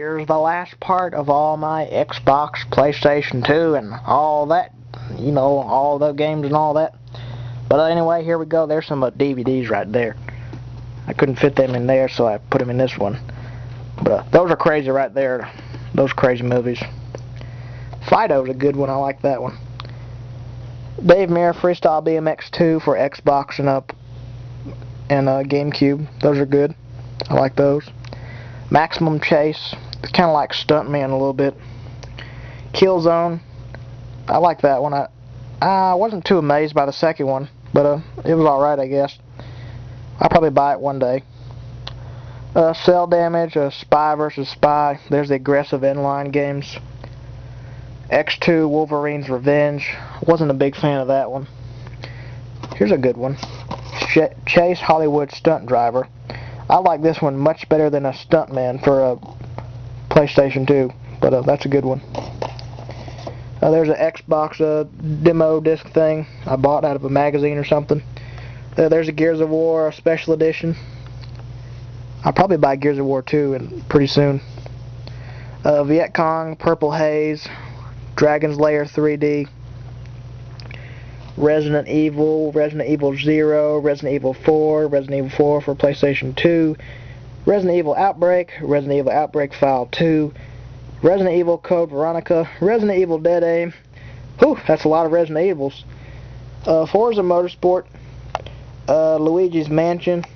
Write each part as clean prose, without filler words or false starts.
Here's the last part of all my Xbox, PlayStation 2, and all that. You know, all the games and all that. But anyway, here we go. There's some DVDs right there. I couldn't fit them in there, so I put them in this one. But those are crazy right there. Those crazy movies. Fido's a good one. I like that one. Dave Mirra Freestyle BMX 2 for Xbox and GameCube. Those are good. I like those. Maximum Chase. It's kind of like Stuntman a little bit. Killzone. I like that one. I wasn't too amazed by the second one, but it was alright, I guess. I'll probably buy it one day. Cell Damage, Spy vs. Spy. There's the aggressive inline games. X2, Wolverine's Revenge. Wasn't a big fan of that one. Here's a good one. Chase Hollywood Stunt Driver. I like this one much better than a Stuntman for a PlayStation 2, but that's a good one. There's an Xbox demo disc thing I bought out of a magazine or something. There's a Gears of War Special Edition. I'll probably buy Gears of War 2 pretty soon. Viet Cong, Purple Haze, Dragon's Lair 3D, Resident Evil 0, Resident Evil 4, Resident Evil 4 for PlayStation 2, Resident Evil Outbreak, Resident Evil Outbreak File 2, Resident Evil Code Veronica, Resident Evil Dead Aim. Whew, that's a lot of Resident Evils. Forza Motorsport, Luigi's Mansion,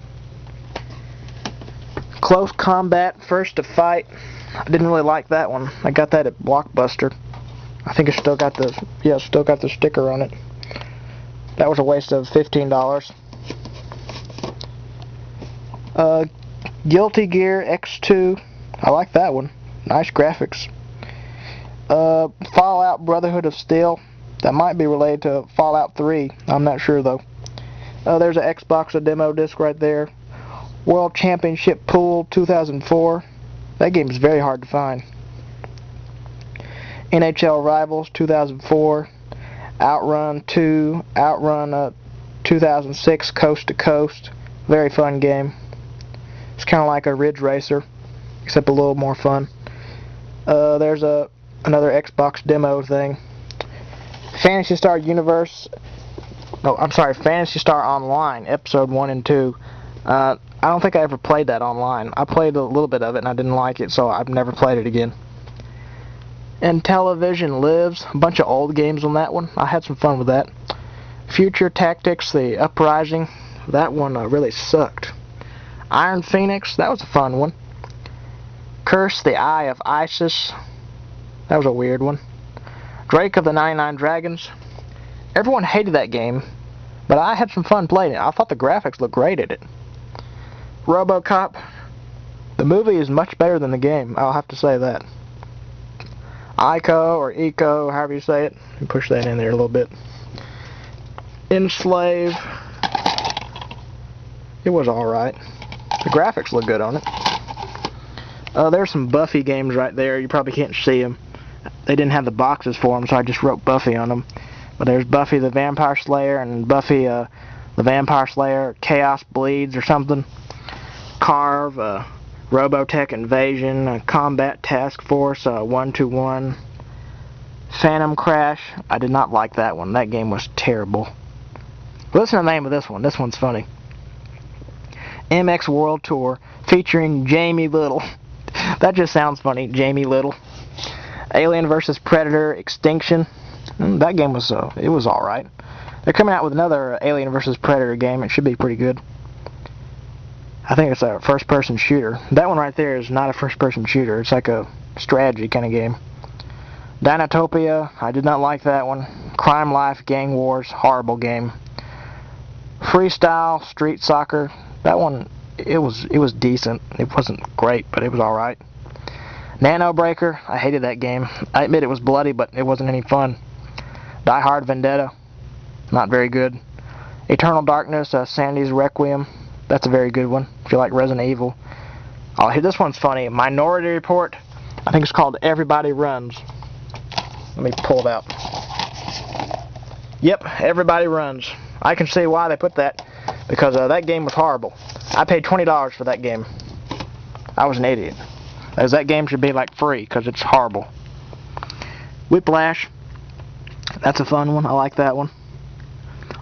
Close Combat, First to Fight. I didn't really like that one. I got that at Blockbuster. I think it's still got the sticker on it. That was a waste of $15. Guilty Gear X2. I like that one. Nice graphics. Fallout Brotherhood of Steel. That might be related to Fallout 3. I'm not sure though. There's an Xbox demo disc right there. World Championship Pool 2004. That game is very hard to find. NHL Rivals 2004. Outrun 2. Outrun 2006 Coast to Coast. Very fun game. It's kind of like a Ridge Racer, except a little more fun. There's another Xbox demo thing. Phantasy Star Universe. No, I'm sorry, Phantasy Star Online, Episode 1 and 2. I don't think I ever played that online. I played a little bit of it and I didn't like it, so I've never played it again. And Television Lives, a bunch of old games on that one. I had some fun with that. Future Tactics, The Uprising, that one really sucked. Iron Phoenix, that was a fun one. Curse, The Eye of Isis, that was a weird one. Drake of the 99 Dragons, everyone hated that game, but I had some fun playing it. I thought the graphics looked great in it. RoboCop, the movie is much better than the game, I'll have to say that. Ico, or Eco, however you say it. Push that in there a little bit. Enslave, it was alright. The graphics look good on it. There's some Buffy games right there. You probably can't see them. They didn't have the boxes for them, so I just wrote Buffy on them. But there's Buffy the Vampire Slayer and Buffy the Vampire Slayer Chaos Bleeds or something. Carve, Robotech Invasion, Combat Task Force 121. Phantom Crash. I did not like that one. That game was terrible. Listen to the name of this one. This one's funny. MX World Tour featuring Jamie Little. That just sounds funny, Jamie Little. Alien vs. Predator Extinction. That game was it was alright. They're coming out with another Alien vs. Predator game. It should be pretty good. I think it's a first-person shooter. That one right there is not a first-person shooter. It's like a strategy kind of game. Dinotopia. I did not like that one. Crime Life Gang Wars. Horrible game. Freestyle Street Soccer. That one, it was decent. It wasn't great, but it was alright. Nano Breaker, I hated that game. I admit it was bloody, but it wasn't any fun. Die Hard Vendetta, not very good. Eternal Darkness, Sanity's Requiem, that's a very good one, if you like Resident Evil. Oh, this one's funny. Minority Report, I think it's called Everybody Runs. Let me pull it out. Yep, Everybody Runs. I can see why they put that, because that game was horrible. I paid $20 for that game. I was an idiot. As that game should be like free, because it's horrible. Whiplash, that's a fun one. I like that one.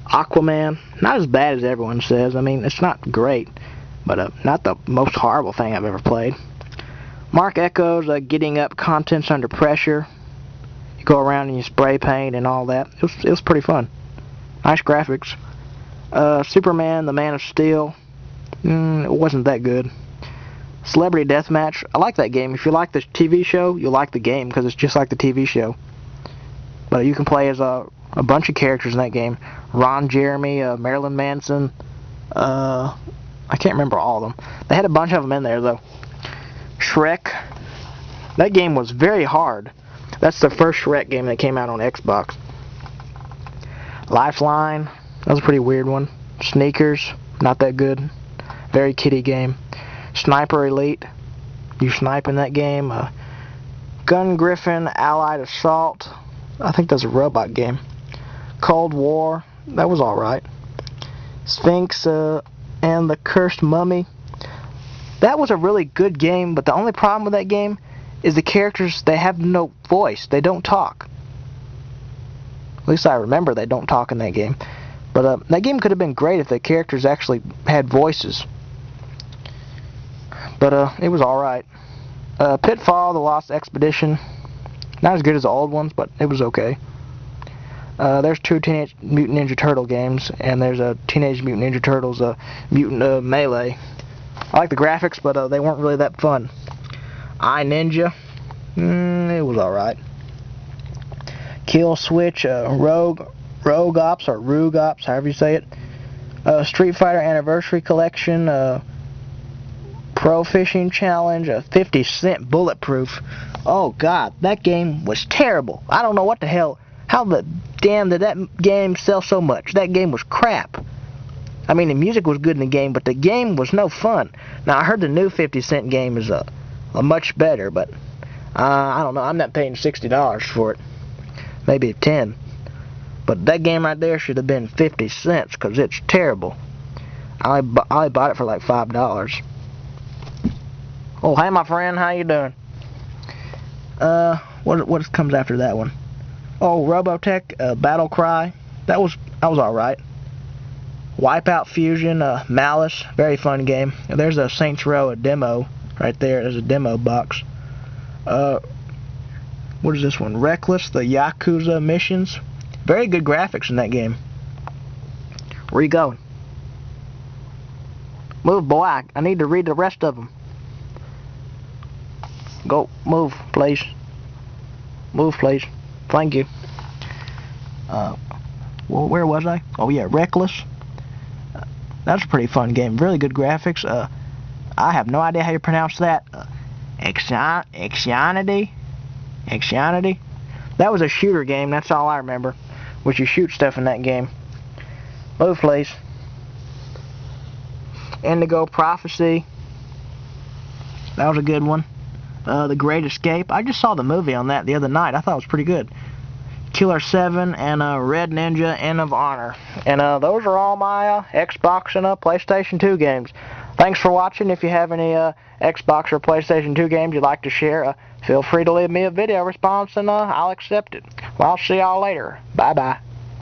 Aquaman, not as bad as everyone says. I mean, it's not great, but not the most horrible thing I've ever played. Mark Echo's Getting Up Contents Under Pressure. You go around and you spray paint and all that. It was pretty fun. Nice graphics. Superman, the Man of Steel. It wasn't that good. Celebrity Deathmatch. I like that game. If you like the TV show, you'll like the game because it's just like the TV show. But you can play as a bunch of characters in that game. Ron Jeremy, Marilyn Manson. I can't remember all of them. They had a bunch of them in there though. Shrek. That game was very hard. That's the first Shrek game that came out on Xbox. Lifeline. That was a pretty weird one. Sneakers. Not that good. Very kiddie game. Sniper Elite. You snipe in that game. Gun Griffin Allied Assault. I think that's a robot game. Cold War. That was alright. Sphinx and the Cursed Mummy. That was a really good game, but the only problem with that game is the characters, they have no voice. They don't talk. At least I remember they don't talk in that game. But that game could have been great if the characters actually had voices. But it was alright. Pitfall, The Lost Expedition. Not as good as the old ones, but it was okay. There's 2 Teenage Mutant Ninja Turtle games, and there's a Teenage Mutant Ninja Turtles Mutant Melee. I like the graphics, but they weren't really that fun. iNinja. It was alright. Kill Switch, Rogue Ops, or Rogue Ops, however you say it. Street Fighter Anniversary Collection, Pro Fishing Challenge, 50 Cent Bulletproof. Oh god, that game was terrible. I don't know what the hell, how the damn did that game sell so much? That game was crap. I mean, the music was good in the game, but the game was no fun. Now, I heard the new 50 Cent game is a much better, but I don't know. I'm not paying $60 for it. Maybe 10. But that game right there should have been 50 cents, because it's terrible. I bought it for like $5. Oh, hey, my friend. How you doing? What comes after that one? Oh, Robotech, Battle Cry. That was alright. Wipeout Fusion, Malice, very fun game. There's a Saints Row, a demo right there. There's a demo box. What is this one? Reckless, the Yakuza missions. Very good graphics in that game. Where you going? Move, boy. I need to read the rest of them. Go, move, please. Move, please. Thank you. Well, where was I? Oh yeah, Reckless. That's a pretty fun game. Really good graphics. I have no idea how you pronounce that. Extinction? That was a shooter game. That's all I remember. Was you shoot stuff in that game. Move, please. Indigo Prophecy. That was a good one. The Great Escape. I just saw the movie on that the other night. I thought it was pretty good. Killer 7 and Red Ninja End of Honor. And those are all my Xbox and PlayStation 2 games. Thanks for watching. If you have any Xbox or PlayStation 2 games you'd like to share, feel free to leave me a video response and I'll accept it. Well, I'll see y'all later. Bye-bye.